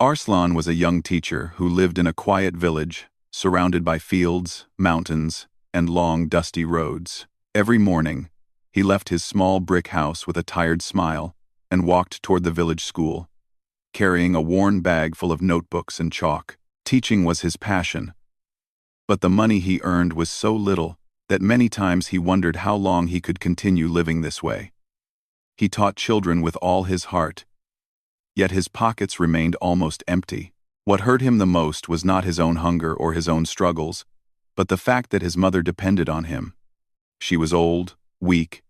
Arslan was a young teacher who lived in a quiet village, surrounded by fields, mountains, and long, dusty roads. Every morning, he left his small brick house with a tired smile and walked toward the village school, carrying a worn bag full of notebooks and chalk. Teaching was his passion, but the money he earned was so little that many times he wondered how long he could continue living this way. He taught children with all his heart, yet his pockets remained almost empty. What hurt him the most was not his own hunger or his own struggles, but the fact that his mother depended on him. She was old, weak,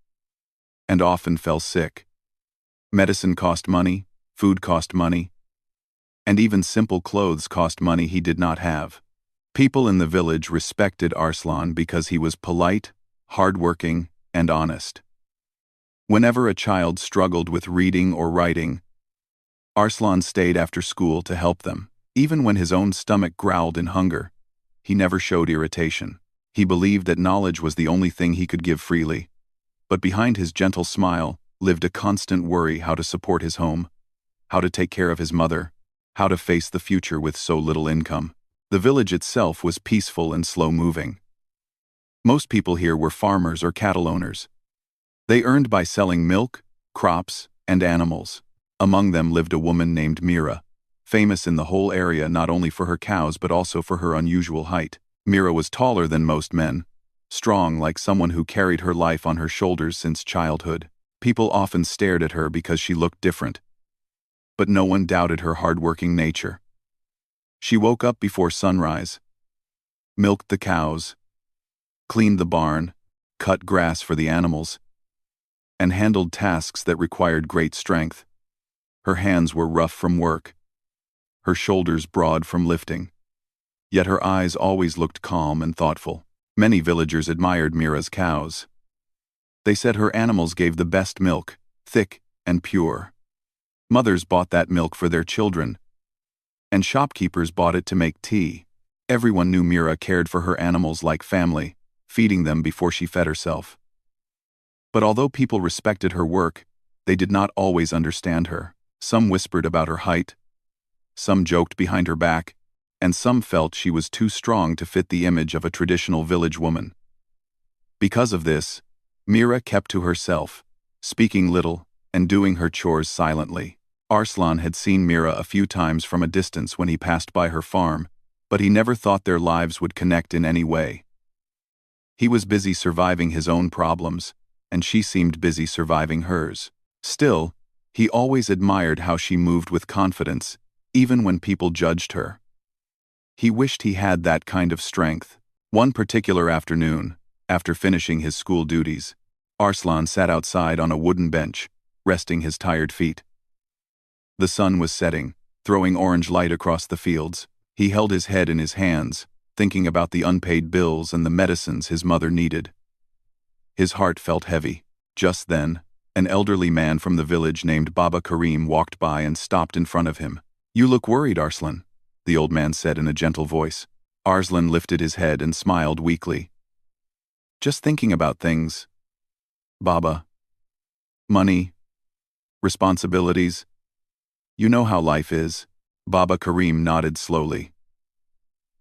and often fell sick. Medicine cost money, food cost money, and even simple clothes cost money he did not have. People in the village respected Arslan because he was polite, hardworking, and honest. Whenever a child struggled with reading or writing, Arslan stayed after school to help them. Even when his own stomach growled in hunger, he never showed irritation. He believed that knowledge was the only thing he could give freely. But behind his gentle smile lived a constant worry how to support his home, how to take care of his mother, how to face the future with so little income. The village itself was peaceful and slow-moving. Most people here were farmers or cattle owners. They earned by selling milk, crops, and animals. Among them lived a woman named Mira, famous in the whole area not only for her cows but also for her unusual height. Mira was taller than most men, strong like someone who carried her life on her shoulders since childhood. People often stared at her because she looked different, but no one doubted her hard-working nature. She woke up before sunrise, milked the cows, cleaned the barn, cut grass for the animals, and handled tasks that required great strength. Her hands were rough from work, her shoulders broad from lifting, yet her eyes always looked calm and thoughtful. Many villagers admired Mira's cows. They said her animals gave the best milk, thick and pure. Mothers bought that milk for their children, and shopkeepers bought it to make tea. Everyone knew Mira cared for her animals like family, feeding them before she fed herself. But although people respected her work, they did not always understand her. Some whispered about her height, some joked behind her back, and some felt she was too strong to fit the image of a traditional village woman. Because of this, Mira kept to herself, speaking little and doing her chores silently. Arslan had seen Mira a few times from a distance when he passed by her farm, but he never thought their lives would connect in any way. He was busy surviving his own problems, and she seemed busy surviving hers. Still, he always admired how she moved with confidence, even when people judged her. He wished he had that kind of strength. One particular afternoon, after finishing his school duties, Arslan sat outside on a wooden bench, resting his tired feet. The sun was setting, throwing orange light across the fields. He held his head in his hands, thinking about the unpaid bills and the medicines his mother needed. His heart felt heavy. Just then, an elderly man from the village named Baba Karim walked by and stopped in front of him. "You look worried, Arslan," the old man said in a gentle voice. Arslan lifted his head and smiled weakly. "Just thinking about things, Baba. Money, responsibilities. You know how life is." Baba Karim nodded slowly.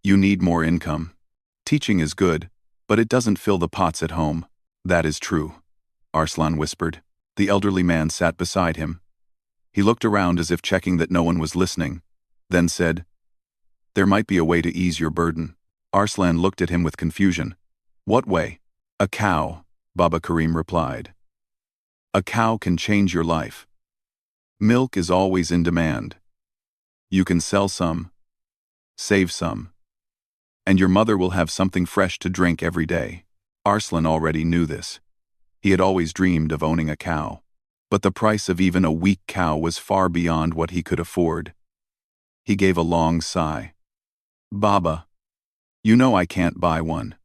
"You need more income. Teaching is good, but it doesn't fill the pots at home." "That is true," Arslan whispered. The elderly man sat beside him. He looked around as if checking that no one was listening, then said, "There might be a way to ease your burden." Arslan looked at him with confusion. "What way?" "A cow," Baba Karim replied. "A cow can change your life. Milk is always in demand. You can sell some, save some, and your mother will have something fresh to drink every day." Arslan already knew this. He had always dreamed of owning a cow. But the price of even a weak cow was far beyond what he could afford. He gave a long sigh. "Baba, you know I can't buy one.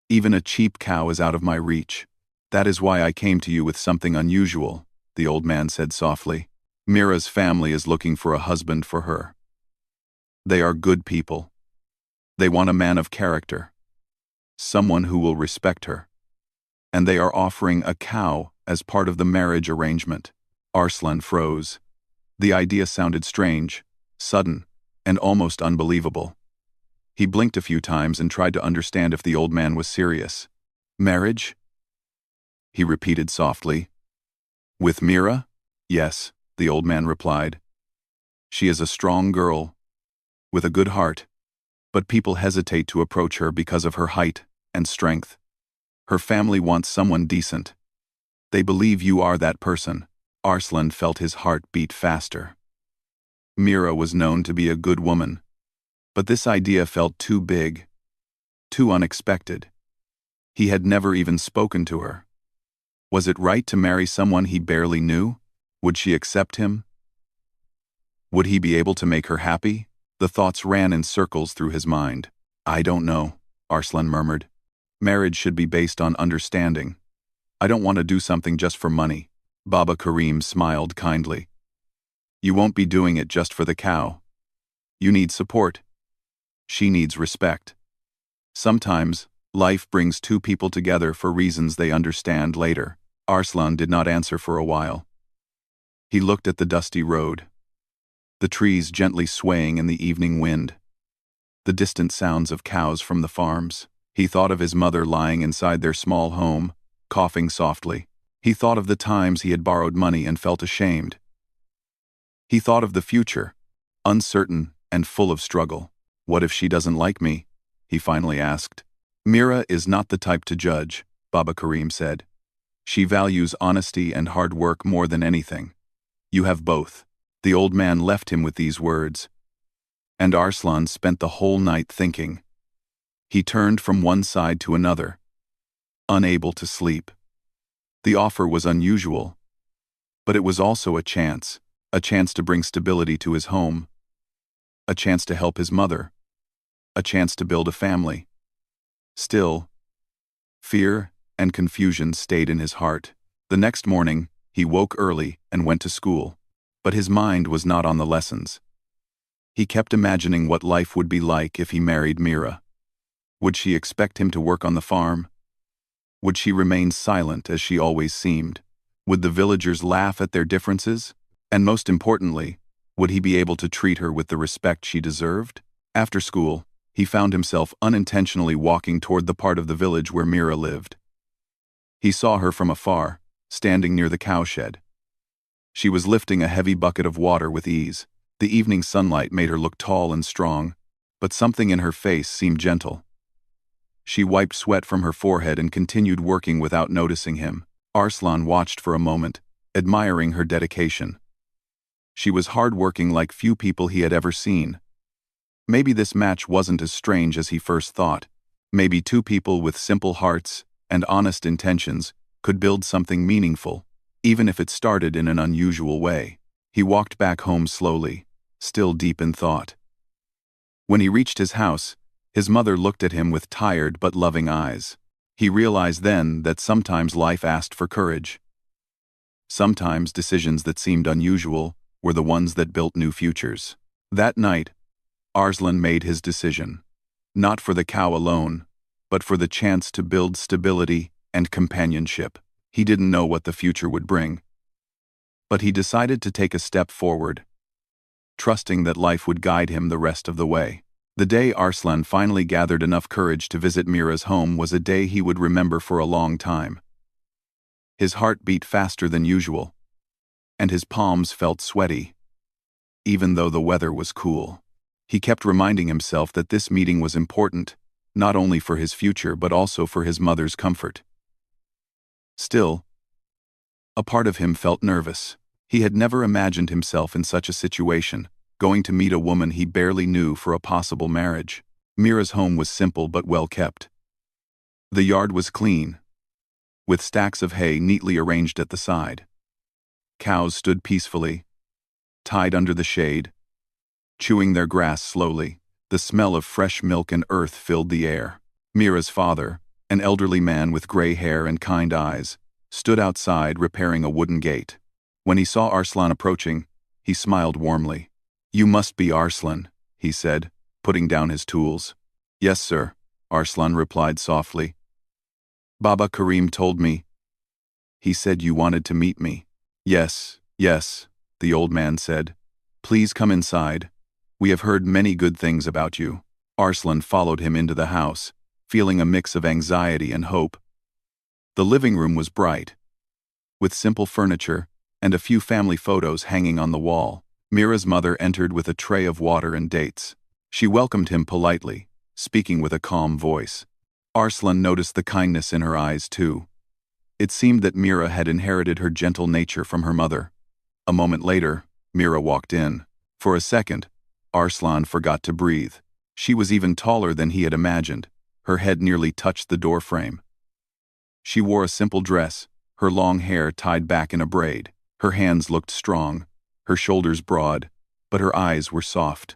Even a cheap cow is out of my reach. That is why I came to you with something unusual," the old man said softly. "Mira's family is looking for a husband for her. They are good people. They want a man of character, someone who will respect her. And they are offering a cow as part of the marriage arrangement." Arslan froze. The idea sounded strange, sudden, and almost unbelievable. He blinked a few times and tried to understand if the old man was serious. "Marriage?" he repeated softly. "With Mira?" "Yes," the old man replied. "She is a strong girl, with a good heart, but people hesitate to approach her because of her height and strength. Her family wants someone decent. They believe you are that person." Arslan felt his heart beat faster. Mira was known to be a good woman, but this idea felt too big, too unexpected. He had never even spoken to her. Was it right to marry someone he barely knew? Would she accept him? Would he be able to make her happy? The thoughts ran in circles through his mind. "I don't know," Arslan murmured. "Marriage should be based on understanding. I don't want to do something just for money." Baba Karim smiled kindly. "You won't be doing it just for the cow. You need support. She needs respect. Sometimes, life brings two people together for reasons they understand later." Arslan did not answer for a while. He looked at the dusty road, the trees gently swaying in the evening wind, the distant sounds of cows from the farms. He thought of his mother lying inside their small home, coughing softly. He thought of the times he had borrowed money and felt ashamed. He thought of the future, uncertain and full of struggle. "What if she doesn't like me?" he finally asked. "Mira is not the type to judge," Baba Karim said. "She values honesty and hard work more than anything. You have both." The old man left him with these words, and Arslan spent the whole night thinking. He turned from one side to another, unable to sleep. The offer was unusual, but it was also a chance to bring stability to his home, a chance to help his mother, a chance to build a family. Still, fear and confusion stayed in his heart. The next morning, he woke early and went to school, but his mind was not on the lessons. He kept imagining what life would be like if he married Mira. Would she expect him to work on the farm? Would she remain silent as she always seemed? Would the villagers laugh at their differences? And most importantly, would he be able to treat her with the respect she deserved? After school, he found himself unintentionally walking toward the part of the village where Mira lived. He saw her from afar, standing near the cowshed. She was lifting a heavy bucket of water with ease. The evening sunlight made her look tall and strong, but something in her face seemed gentle. She wiped sweat from her forehead and continued working without noticing him. Arslan watched for a moment, admiring her dedication. She was hard-working like few people he had ever seen. Maybe this match wasn't as strange as he first thought. Maybe two people with simple hearts and honest intentions could build something meaningful, even if it started in an unusual way. He walked back home slowly, still deep in thought. When he reached his house, his mother looked at him with tired but loving eyes. He realized then that sometimes life asked for courage. Sometimes decisions that seemed unusual were the ones that built new futures. That night, Arslan made his decision. Not for the cow alone, but for the chance to build stability and companionship. He didn't know what the future would bring, but he decided to take a step forward, trusting that life would guide him the rest of the way. The day Arslan finally gathered enough courage to visit Mira's home was a day he would remember for a long time. His heart beat faster than usual, and his palms felt sweaty, even though the weather was cool. He kept reminding himself that this meeting was important, not only for his future but also for his mother's comfort. Still, a part of him felt nervous. He had never imagined himself in such a situation, going to meet a woman he barely knew for a possible marriage. Mira's home was simple but well kept. The yard was clean, with stacks of hay neatly arranged at the side. Cows stood peacefully, tied under the shade, chewing their grass slowly. The smell of fresh milk and earth filled the air. Mira's father, an elderly man with gray hair and kind eyes, stood outside repairing a wooden gate. When he saw Arslan approaching, he smiled warmly. "You must be Arslan," he said, putting down his tools. "Yes, sir," Arslan replied softly. "Baba Karim told me. He said you wanted to meet me." Yes, the old man said. "Please come inside. We have heard many good things about you. Arslan followed him into the house, feeling a mix of anxiety and hope. The living room was bright, with simple furniture and a few family photos hanging on the wall. Mira's mother entered with a tray of water and dates. She welcomed him politely, speaking with a calm voice. Arslan noticed the kindness in her eyes too. It seemed that Mira had inherited her gentle nature from her mother. A moment later, Mira walked in. For a second, Arslan forgot to breathe. She was even taller than he had imagined. Her head nearly touched the doorframe. She wore a simple dress, her long hair tied back in a braid. Her hands looked strong, her shoulders broad, but her eyes were soft,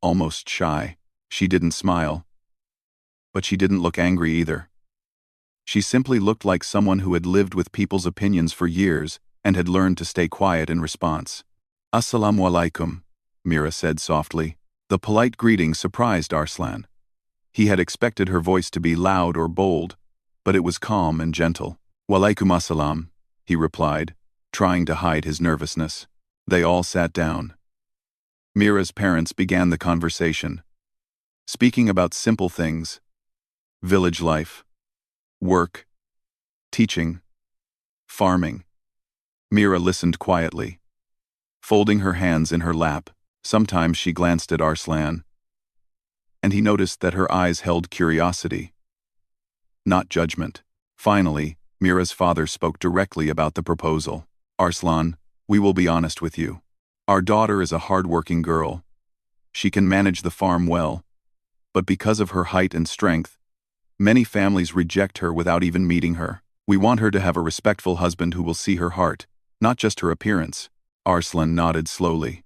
almost shy. She didn't smile, but she didn't look angry either. She simply looked like someone who had lived with people's opinions for years and had learned to stay quiet in response. "Assalamu alaikum," Mira said softly. The polite greeting surprised Arslan. He had expected her voice to be loud or bold, but it was calm and gentle. "Walaikum assalam," he replied, trying to hide his nervousness. They all sat down. Mira's parents began the conversation, speaking about simple things: village life, work, teaching, farming. Mira listened quietly, folding her hands in her lap. Sometimes she glanced at Arslan, and he noticed that her eyes held curiosity, not judgment. Finally, Mira's father spoke directly about the proposal. "Arslan, we will be honest with you. Our daughter is a hard-working girl. She can manage the farm well, but because of her height and strength, many families reject her without even meeting her. We want her to have a respectful husband who will see her heart, not just her appearance." Arslan nodded slowly.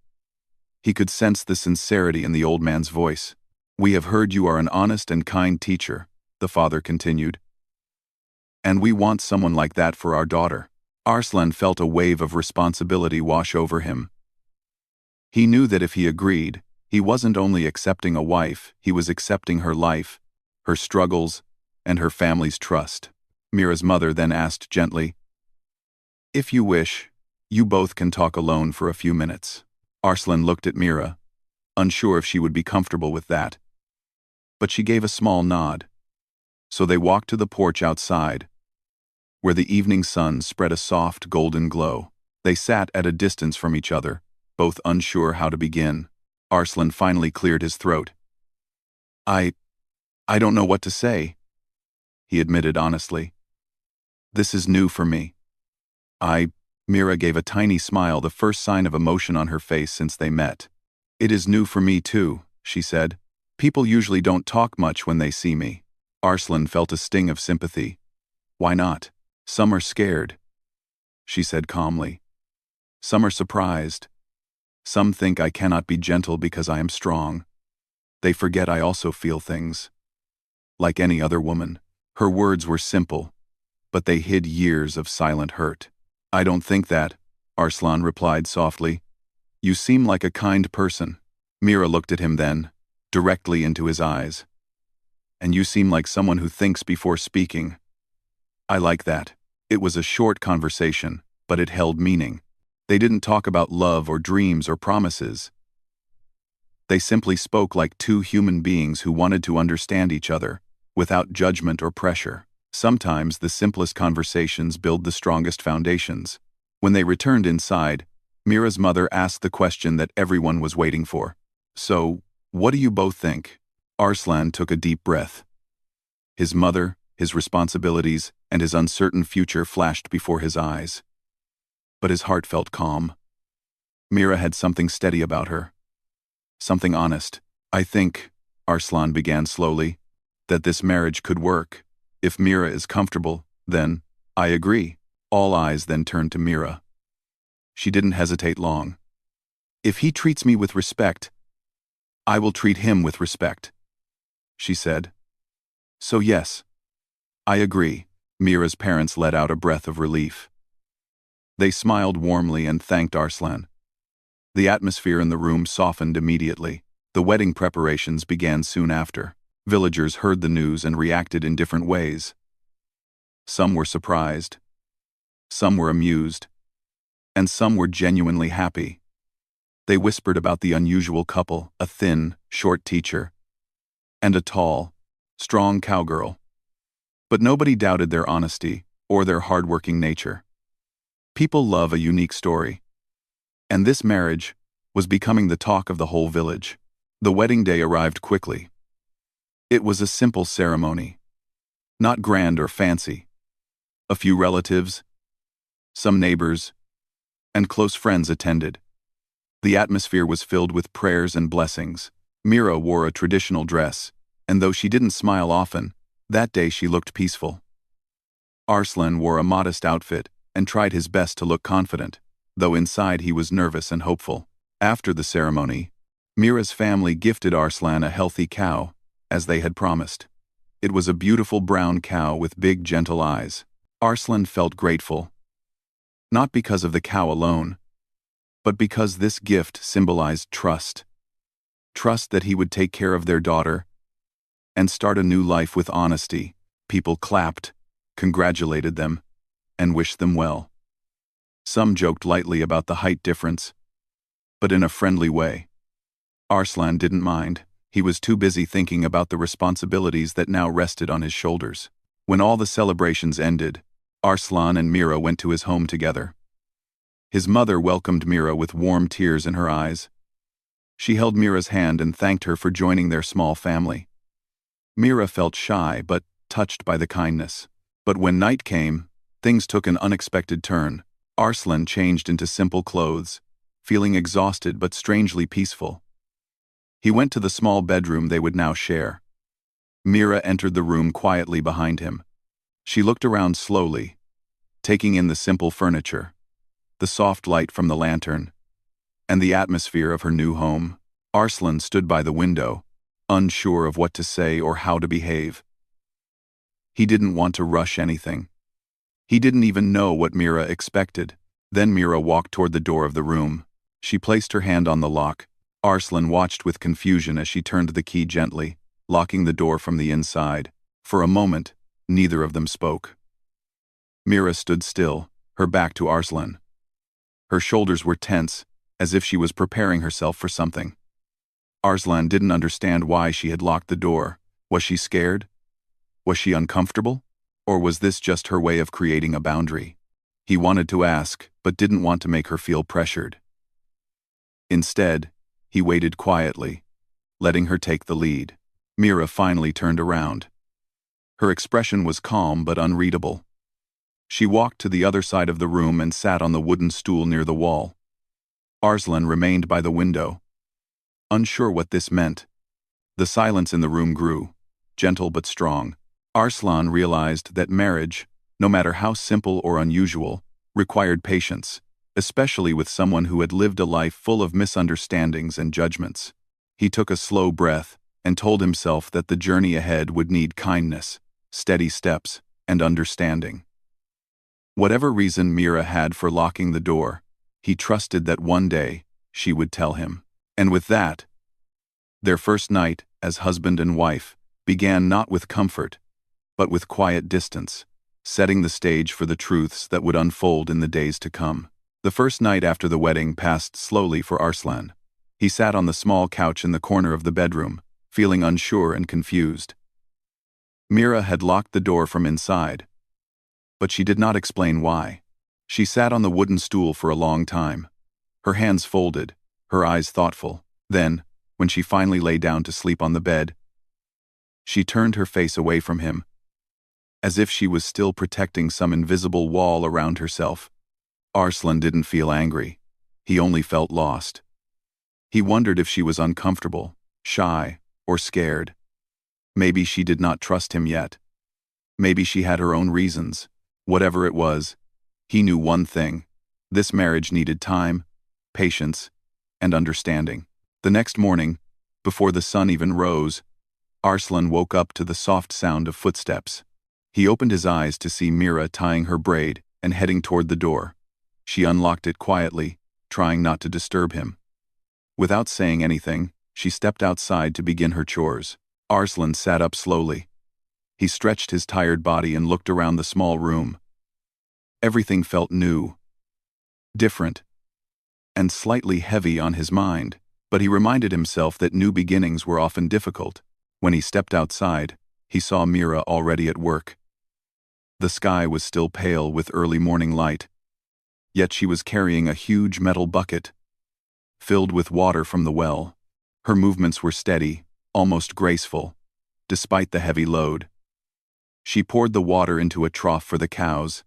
He could sense the sincerity in the old man's voice. "We have heard you are an honest and kind teacher," the father continued. "And we want someone like that for our daughter." Arslan felt a wave of responsibility wash over him. He knew that if he agreed, he wasn't only accepting a wife, he was accepting her life, her struggles, and her family's trust. Mira's mother then asked gently, "If you wish, you both can talk alone for a few minutes." Arslan looked at Mira, unsure if she would be comfortable with that. But she gave a small nod. So they walked to the porch outside, where the evening sun spread a soft golden glow. They sat at a distance from each other, both unsure how to begin. Arslan finally cleared his throat. I don't know what to say," he admitted honestly. "This is new for me." Mira gave a tiny smile, the first sign of emotion on her face since they met. "It is new for me too," she said. "People usually don't talk much when they see me." Arslan felt a sting of sympathy. "Why not? Some are scared," she said calmly. "Some are surprised. Some think I cannot be gentle because I am strong. They forget I also feel things. Like any other woman." Her words were simple, but they hid years of silent hurt. "I don't think that," Arslan replied softly. "You seem like a kind person." Mira looked at him then, directly into his eyes. "And you seem like someone who thinks before speaking. I like that." It was a short conversation, but it held meaning. They didn't talk about love or dreams or promises. They simply spoke like two human beings who wanted to understand each other, without judgment or pressure. Sometimes the simplest conversations build the strongest foundations. When they returned inside, Mira's mother asked the question that everyone was waiting for. "So, what do you both think?" Arslan took a deep breath. His mother, his responsibilities, and his uncertain future flashed before his eyes. But his heart felt calm. Mira had something steady about her. Something honest. "I think," Arslan began slowly, "that this marriage could work. If Mira is comfortable, then, I agree." All eyes then turned to Mira. She didn't hesitate long. "If he treats me with respect, I will treat him with respect," she said. "So yes, I agree." Mira's parents let out a breath of relief. They smiled warmly and thanked Arslan. The atmosphere in the room softened immediately. The wedding preparations began soon after. Villagers heard the news and reacted in different ways. Some were surprised, some were amused, and some were genuinely happy. They whispered about the unusual couple, a thin, short teacher, and a tall, strong cowgirl. But nobody doubted their honesty or their hardworking nature. People love a unique story. And this marriage was becoming the talk of the whole village. The wedding day arrived quickly. It was a simple ceremony, not grand or fancy. A few relatives, some neighbors, and close friends attended. The atmosphere was filled with prayers and blessings. Mira wore a traditional dress, and though she didn't smile often, that day she looked peaceful. Arslan wore a modest outfit and tried his best to look confident, though inside he was nervous and hopeful. After the ceremony, Mira's family gifted Arslan a healthy cow, as they had promised. It was a beautiful brown cow with big, gentle eyes. Arslan felt grateful, not because of the cow alone, but because this gift symbolized trust. Trust that he would take care of their daughter and start a new life with honesty. People clapped, congratulated them, and wished them well. Some joked lightly about the height difference, but in a friendly way. Arslan didn't mind. He was too busy thinking about the responsibilities that now rested on his shoulders. When all the celebrations ended, Arslan and Mira went to his home together. His mother welcomed Mira with warm tears in her eyes. She held Mira's hand and thanked her for joining their small family. Mira felt shy but touched by the kindness. But when night came, things took an unexpected turn. Arslan changed into simple clothes, feeling exhausted but strangely peaceful. He went to the small bedroom they would now share. Mira entered the room quietly behind him. She looked around slowly, taking in the simple furniture, the soft light from the lantern, and the atmosphere of her new home. Arslan stood by the window, unsure of what to say or how to behave. He didn't want to rush anything. He didn't even know what Mira expected. Then Mira walked toward the door of the room. She placed her hand on the lock. Arslan watched with confusion as she turned the key gently, locking the door from the inside. For a moment, neither of them spoke. Mira stood still, her back to Arslan. Her shoulders were tense, as if she was preparing herself for something. Arslan didn't understand why she had locked the door. Was she scared? Was she uncomfortable? Or was this just her way of creating a boundary? He wanted to ask, but didn't want to make her feel pressured. Instead, he waited quietly, letting her take the lead. Mira finally turned around. Her expression was calm but unreadable. She walked to the other side of the room and sat on the wooden stool near the wall. Arslan remained by the window, unsure what this meant. The silence in the room grew, gentle but strong. Arslan realized that marriage, no matter how simple or unusual, required patience, especially with someone who had lived a life full of misunderstandings and judgments. He took a slow breath and told himself that the journey ahead would need kindness, steady steps, and understanding. Whatever reason Mira had for locking the door, he trusted that one day she would tell him. And with that, their first night as husband and wife began not with comfort, but with quiet distance, setting the stage for the truths that would unfold in the days to come. The first night after the wedding passed slowly for Arslan. He sat on the small couch in the corner of the bedroom, feeling unsure and confused. Mira had locked the door from inside, but she did not explain why. She sat on the wooden stool for a long time, her hands folded, her eyes thoughtful. Then, when she finally lay down to sleep on the bed, she turned her face away from him, as if she was still protecting some invisible wall around herself. Arslan didn't feel angry. He only felt lost. He wondered if she was uncomfortable, shy, or scared. Maybe she did not trust him yet. Maybe she had her own reasons. Whatever it was, he knew one thing. This marriage needed time, patience, and understanding. The next morning, before the sun even rose, Arslan woke up to the soft sound of footsteps. He opened his eyes to see Mira tying her braid and heading toward the door. She unlocked it quietly, trying not to disturb him. Without saying anything, she stepped outside to begin her chores. Arslan sat up slowly. He stretched his tired body and looked around the small room. Everything felt new, different. and slightly heavy on his mind, but he reminded himself that new beginnings were often difficult. When he stepped outside, he saw Mira already at work. The sky was still pale with early morning light, yet she was carrying a huge metal bucket, filled with water from the well. Her movements were steady, almost graceful, despite the heavy load. She poured the water into a trough for the cows,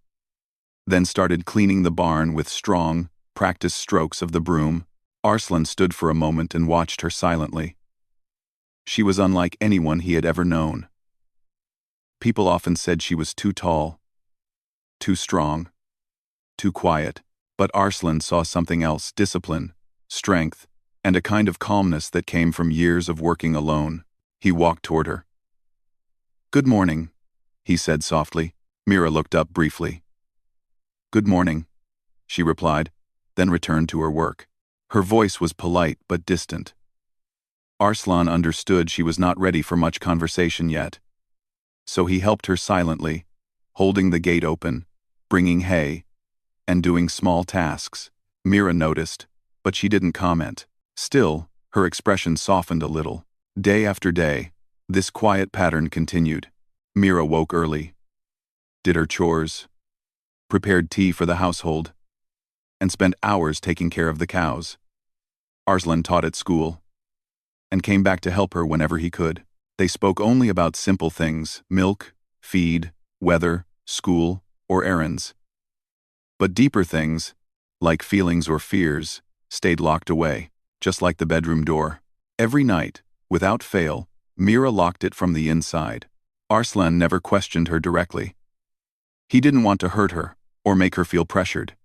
then started cleaning the barn with strong, practiced strokes of the broom. Arslan stood for a moment and watched her silently. She was unlike anyone he had ever known. People often said she was too tall, too strong, too quiet, but Arslan saw something else: discipline, strength, and a kind of calmness that came from years of working alone. He walked toward her. "Good morning," he said softly. Mira looked up briefly. "Good morning," she replied, then returned to her work. Her voice was polite but distant. Arslan understood she was not ready for much conversation yet. So he helped her silently, holding the gate open, bringing hay, and doing small tasks. Mira noticed, but she didn't comment. Still, her expression softened a little. Day after day, this quiet pattern continued. Mira woke early, did her chores, prepared tea for the household, and spent hours taking care of the cows. Arslan taught at school, and came back to help her whenever he could. They spoke only about simple things: milk, feed, weather, school, or errands. But deeper things, like feelings or fears, stayed locked away, just like the bedroom door. Every night, without fail, Mira locked it from the inside. Arslan never questioned her directly. He didn't want to hurt her, or make her feel pressured.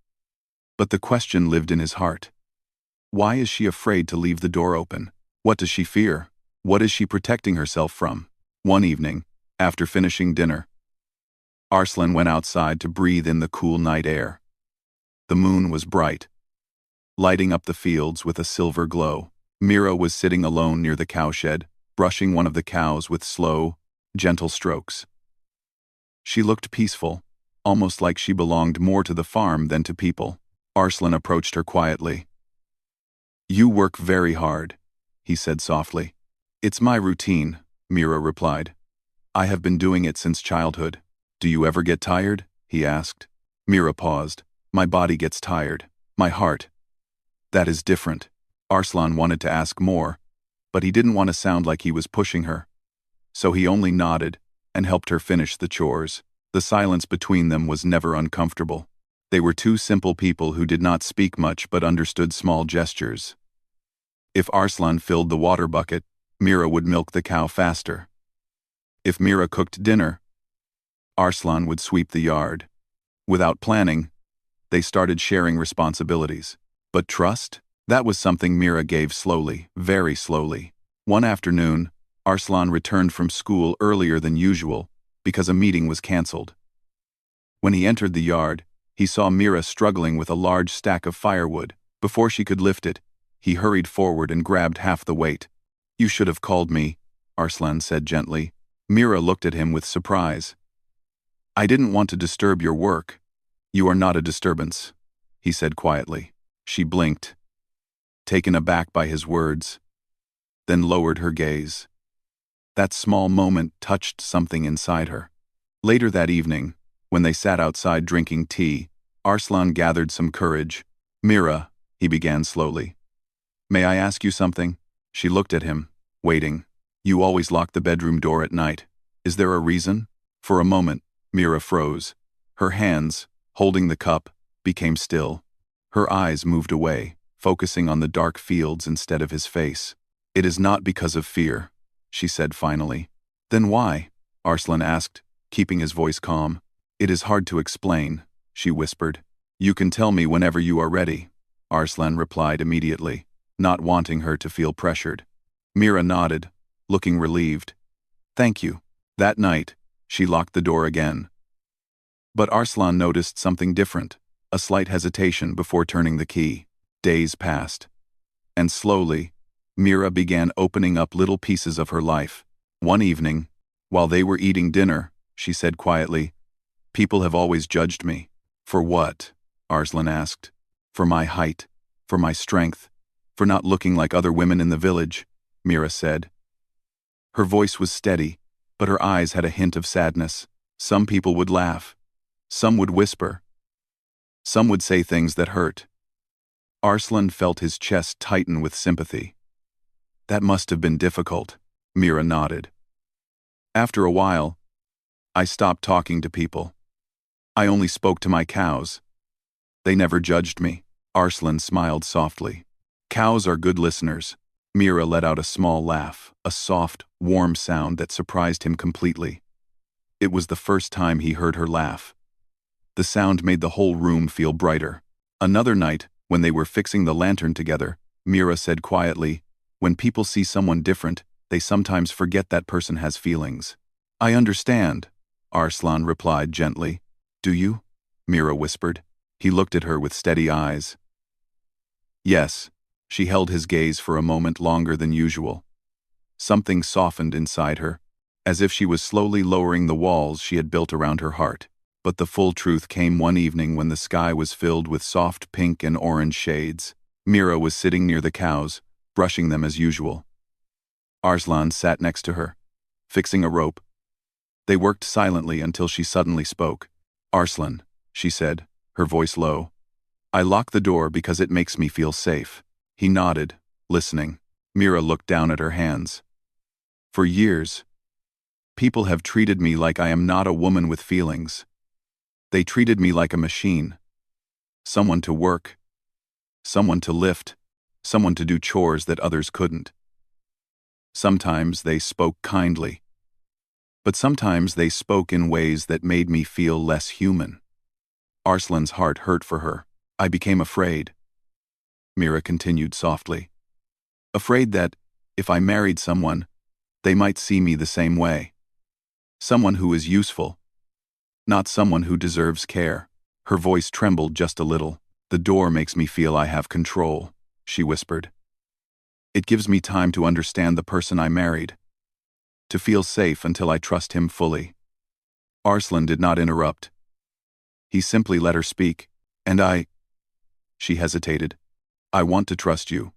But the question lived in his heart. Why is she afraid to leave the door open? What does she fear? What is she protecting herself from? One evening, after finishing dinner, Arslan went outside to breathe in the cool night air. The moon was bright, lighting up the fields with a silver glow. Mira was sitting alone near the cowshed, brushing one of the cows with slow, gentle strokes. She looked peaceful, almost like she belonged more to the farm than to people. Arslan approached her quietly. "You work very hard," he said softly. "It's my routine," Mira replied. "I have been doing it since childhood." "Do you ever get tired?" he asked. Mira paused. "My body gets tired. My heart. That is different." Arslan wanted to ask more, but he didn't want to sound like he was pushing her. So he only nodded and helped her finish the chores. The silence between them was never uncomfortable. They were two simple people who did not speak much but understood small gestures. If Arslan filled the water bucket, Mira would milk the cow faster. If Mira cooked dinner, Arslan would sweep the yard. Without planning, they started sharing responsibilities. But trust? That was something Mira gave slowly, very slowly. One afternoon, Arslan returned from school earlier than usual because a meeting was cancelled. When he entered the yard, he saw Mira struggling with a large stack of firewood. Before she could lift it, he hurried forward and grabbed half the weight. "You should have called me," Arslan said gently. Mira looked at him with surprise. "I didn't want to disturb your work." "You are not a disturbance," he said quietly. She blinked, taken aback by his words, then lowered her gaze. That small moment touched something inside her. Later that evening, when they sat outside drinking tea, Arslan gathered some courage. "Mira," he began slowly. "May I ask you something?" She looked at him, waiting. "You always lock the bedroom door at night. Is there a reason?" For a moment, Mira froze. Her hands, holding the cup, became still. Her eyes moved away, focusing on the dark fields instead of his face. "It is not because of fear," she said finally. "Then why?" Arslan asked, keeping his voice calm. "It is hard to explain," she whispered. "You can tell me whenever you are ready," Arslan replied immediately, not wanting her to feel pressured. Mira nodded, looking relieved. "Thank you." That night, she locked the door again. But Arslan noticed something different, a slight hesitation before turning the key. Days passed. And slowly, Mira began opening up little pieces of her life. One evening, while they were eating dinner, she said quietly, "People have always judged me." "For what?" Arslan asked. "For my height, for my strength, for not looking like other women in the village," Mira said. Her voice was steady, but her eyes had a hint of sadness. Some people would laugh. Some would whisper. Some would say things that hurt. Arslan felt his chest tighten with sympathy. "That must have been difficult," Mira nodded. "After a while, I stopped talking to people. I only spoke to my cows. They never judged me." Arslan smiled softly. "Cows are good listeners." Mira let out a small laugh, a soft, warm sound that surprised him completely. It was the first time he heard her laugh. The sound made the whole room feel brighter. Another night, when they were fixing the lantern together, Mira said quietly, "When people see someone different, they sometimes forget that person has feelings." "I understand," Arslan replied gently. "Do you?" Mira whispered. He looked at her with steady eyes. "Yes." She held his gaze for a moment longer than usual. Something softened inside her, as if she was slowly lowering the walls she had built around her heart. But the full truth came one evening when the sky was filled with soft pink and orange shades. Mira was sitting near the cows, brushing them as usual. Arslan sat next to her, fixing a rope. They worked silently until she suddenly spoke. "Arslan," she said, her voice low, "I lock the door because it makes me feel safe." He nodded, listening. Mira looked down at her hands. "For years, people have treated me like I am not a woman with feelings. They treated me like a machine. Someone to work. Someone to lift. Someone to do chores that others couldn't. Sometimes they spoke kindly. But sometimes they spoke in ways that made me feel less human." Arslan's heart hurt for her. "I became afraid," Mira continued softly. "Afraid that, if I married someone, they might see me the same way. Someone who is useful, not someone who deserves care." Her voice trembled just a little. "The door makes me feel I have control," she whispered. "It gives me time to understand the person I married, to feel safe until I trust him fully." Arslan did not interrupt. He simply let her speak. "And she hesitated. "I want to trust you.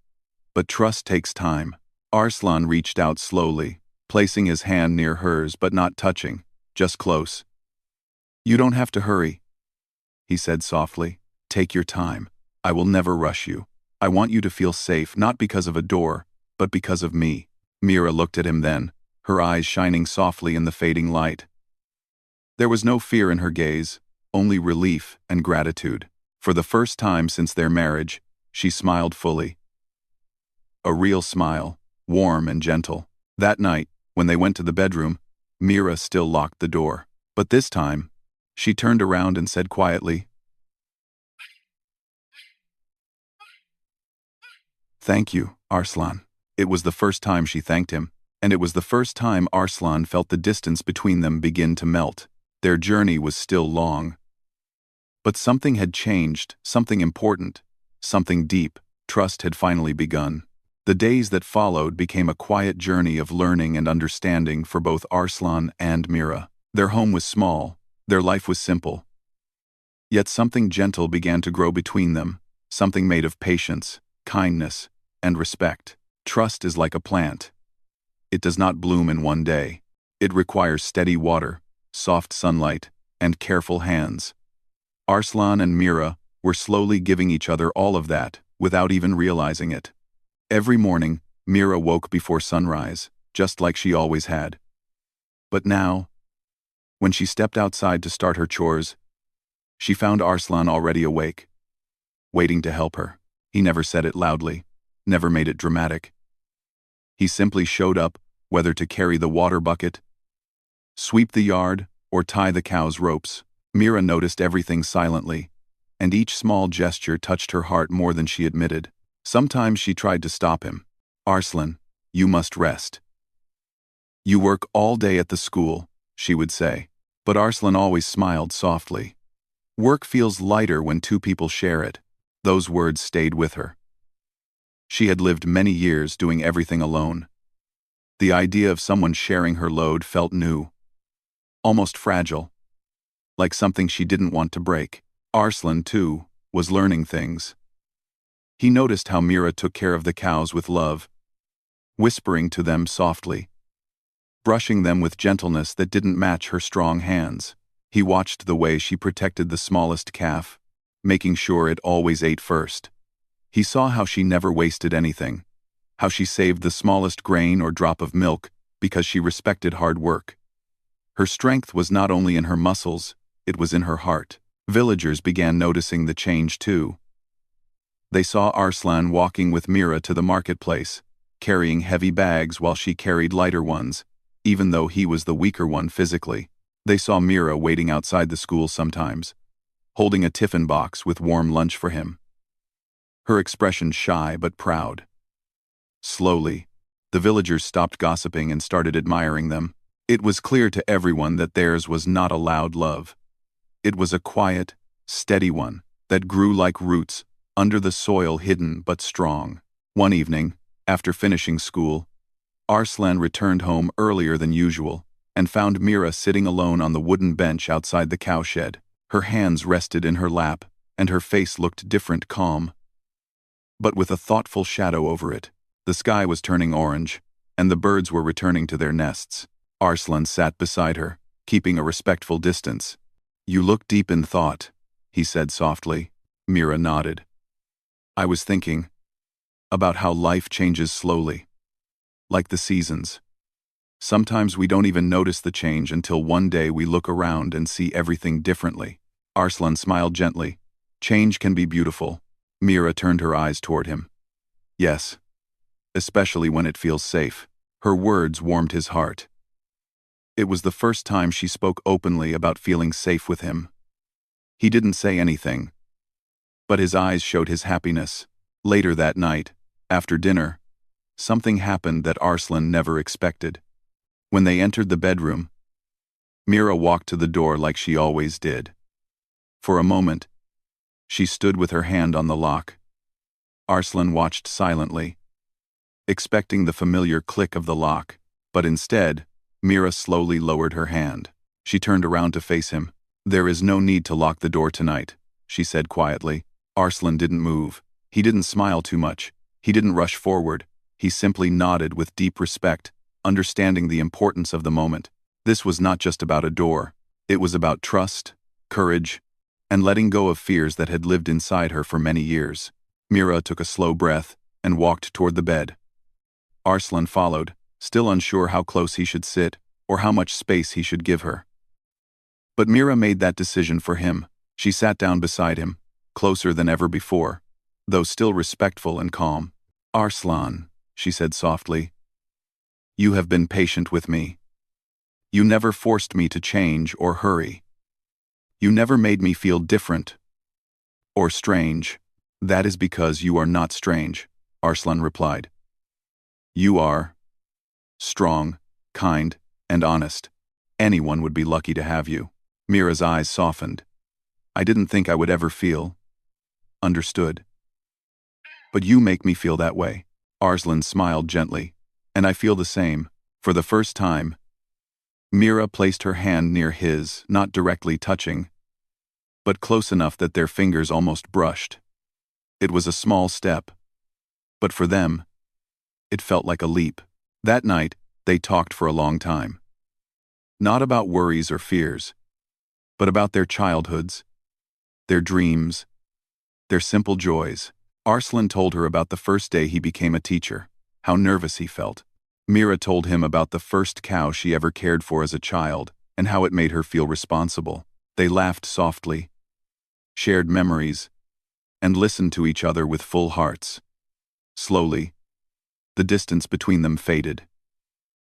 But trust takes time." Arslan reached out slowly, placing his hand near hers but not touching, just close. "You don't have to hurry," he said softly. "Take your time. I will never rush you. I want you to feel safe, not because of a door, but because of me." Mira looked at him then, her eyes shining softly in the fading light. There was no fear in her gaze, only relief and gratitude. For the first time since their marriage, she smiled fully. A real smile, warm and gentle. That night, when they went to the bedroom, Mira still locked the door. But this time, she turned around and said quietly, "Thank you, Arslan." It was the first time she thanked him, and it was the first time Arslan felt the distance between them begin to melt. Their journey was still long. But something had changed, something important, something deep. Trust had finally begun. The days that followed became a quiet journey of learning and understanding for both Arslan and Mira. Their home was small, their life was simple. Yet something gentle began to grow between them, something made of patience, kindness, and respect. Trust is like a plant. It does not bloom in one day. It requires steady water, soft sunlight, and careful hands. Arslan and Mira were slowly giving each other all of that, without even realizing it. Every morning, Mira woke before sunrise, just like she always had. But now, when she stepped outside to start her chores, she found Arslan already awake, waiting to help her. He never said it loudly, never made it dramatic. He simply showed up, whether to carry the water bucket, sweep the yard, or tie the cow's ropes. Mira noticed everything silently, and each small gesture touched her heart more than she admitted. Sometimes she tried to stop him. "Arslan, you must rest. You work all day at the school," she would say. But Arslan always smiled softly. "Work feels lighter when two people share it." Those words stayed with her. She had lived many years doing everything alone. The idea of someone sharing her load felt new, almost fragile, like something she didn't want to break. Arslan, too, was learning things. He noticed how Mira took care of the cows with love, whispering to them softly, brushing them with gentleness that didn't match her strong hands. He watched the way she protected the smallest calf, making sure it always ate first. He saw how she never wasted anything, how she saved the smallest grain or drop of milk because she respected hard work. Her strength was not only in her muscles, it was in her heart. Villagers began noticing the change too. They saw Arslan walking with Mira to the marketplace, carrying heavy bags while she carried lighter ones, even though he was the weaker one physically. They saw Mira waiting outside the school sometimes, holding a tiffin box with warm lunch for him. Her expression shy but proud. Slowly, the villagers stopped gossiping and started admiring them. It was clear to everyone that theirs was not a loud love. It was a quiet, steady one that grew like roots under the soil, hidden but strong. One evening, after finishing school, Arslan returned home earlier than usual and found Mira sitting alone on the wooden bench outside the cowshed. Her hands rested in her lap, and her face looked different, calm, but with a thoughtful shadow over it. The sky was turning orange, and the birds were returning to their nests. Arslan sat beside her, keeping a respectful distance. "You look deep in thought," he said softly. Mira nodded. "I was thinking about how life changes slowly, like the seasons. Sometimes we don't even notice the change until one day we look around and see everything differently." Arslan smiled gently. "Change can be beautiful." Mira turned her eyes toward him. "Yes, especially when it feels safe." Her words warmed his heart. It was the first time she spoke openly about feeling safe with him. He didn't say anything, but his eyes showed his happiness. Later that night, after dinner, something happened that Arslan never expected. When they entered the bedroom, Mira walked to the door like she always did. For a moment, she stood with her hand on the lock. Arslan watched silently, expecting the familiar click of the lock, but instead, Mira slowly lowered her hand. She turned around to face him. "There is no need to lock the door tonight," she said quietly. Arslan didn't move. He didn't smile too much. He didn't rush forward. He simply nodded with deep respect, understanding the importance of the moment. This was not just about a door. It was about trust, courage, and letting go of fears that had lived inside her for many years. Mira took a slow breath and walked toward the bed. Arslan followed, still unsure how close he should sit or how much space he should give her. But Mira made that decision for him. She sat down beside him, closer than ever before, though still respectful and calm. "Arslan," she said softly, "you have been patient with me. You never forced me to change or hurry. You never made me feel different or strange." "That is because you are not strange," Arslan replied. "You are strong, kind, and honest. Anyone would be lucky to have you." Mira's eyes softened. "I didn't think I would ever feel understood. But you make me feel that way." Arslan smiled gently. "And I feel the same." For the first time, Mira placed her hand near his, not directly touching, but close enough that their fingers almost brushed. It was a small step, but for them, it felt like a leap. That night, they talked for a long time. Not about worries or fears, but about their childhoods, their dreams, their simple joys. Arslan told her about the first day he became a teacher, how nervous he felt. Mira told him about the first cow she ever cared for as a child and how it made her feel responsible. They laughed softly, shared memories, and listened to each other with full hearts. Slowly, the distance between them faded,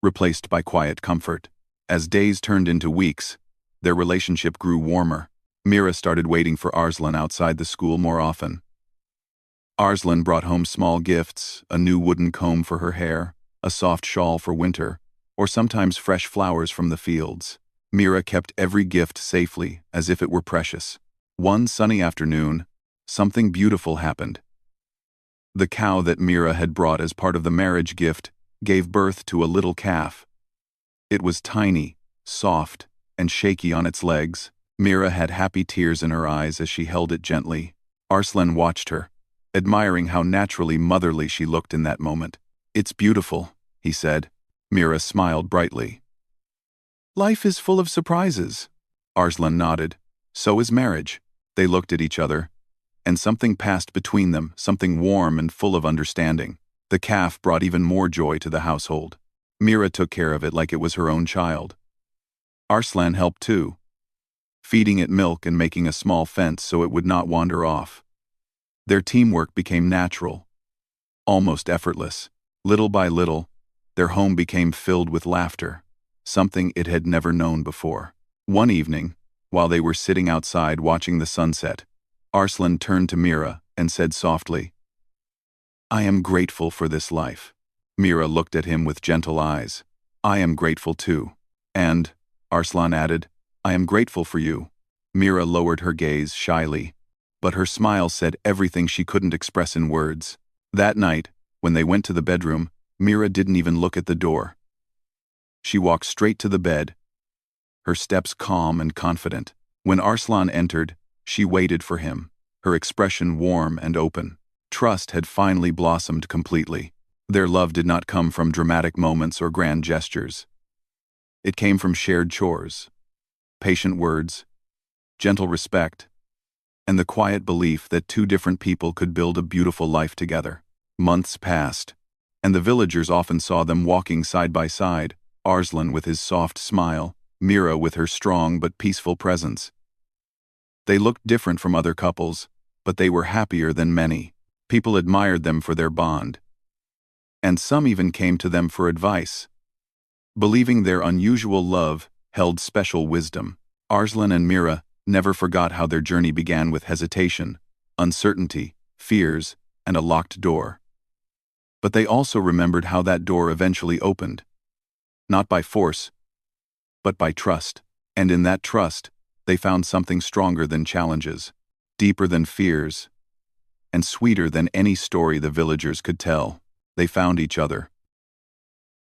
replaced by quiet comfort. As days turned into weeks, their relationship grew warmer. Mira started waiting for Arslan outside the school more often. Arslan brought home small gifts, a new wooden comb for her hair, a soft shawl for winter, or sometimes fresh flowers from the fields. Mira kept every gift safely, as if it were precious. One sunny afternoon, something beautiful happened. The cow that Mira had brought as part of the marriage gift gave birth to a little calf. It was tiny, soft, and shaky on its legs. Mira had happy tears in her eyes as she held it gently. Arslan watched her, admiring how naturally motherly she looked in that moment. "It's beautiful," he said. Mira smiled brightly. "Life is full of surprises." Arslan nodded. "So is marriage." They looked at each other, and something passed between them, something warm and full of understanding. The calf brought even more joy to the household. Mira took care of it like it was her own child. Arslan helped too, feeding it milk and making a small fence so it would not wander off. Their teamwork became natural, almost effortless. Little by little, their home became filled with laughter, something it had never known before. One evening, while they were sitting outside watching the sunset, Arslan turned to Mira and said softly, "I am grateful for this life." Mira looked at him with gentle eyes. "I am grateful too." "And," Arslan added, "I am grateful for you." Mira lowered her gaze shyly, but her smile said everything she couldn't express in words. That night, when they went to the bedroom, Mira didn't even look at the door. She walked straight to the bed, her steps calm and confident. When Arslan entered, she waited for him, her expression warm and open. Trust had finally blossomed completely. Their love did not come from dramatic moments or grand gestures. It came from shared chores, patient words, gentle respect, and the quiet belief that two different people could build a beautiful life together. Months passed, and the villagers often saw them walking side by side, Arslan with his soft smile, Mira with her strong but peaceful presence. They looked different from other couples, but they were happier than many. People admired them for their bond, and some even came to them for advice, believing their unusual love held special wisdom. Arslan and Mira never forgot how their journey began with hesitation, uncertainty, fears, and a locked door. But they also remembered how that door eventually opened, not by force, but by trust. And in that trust, they found something stronger than challenges, deeper than fears, and sweeter than any story the villagers could tell. They found each other,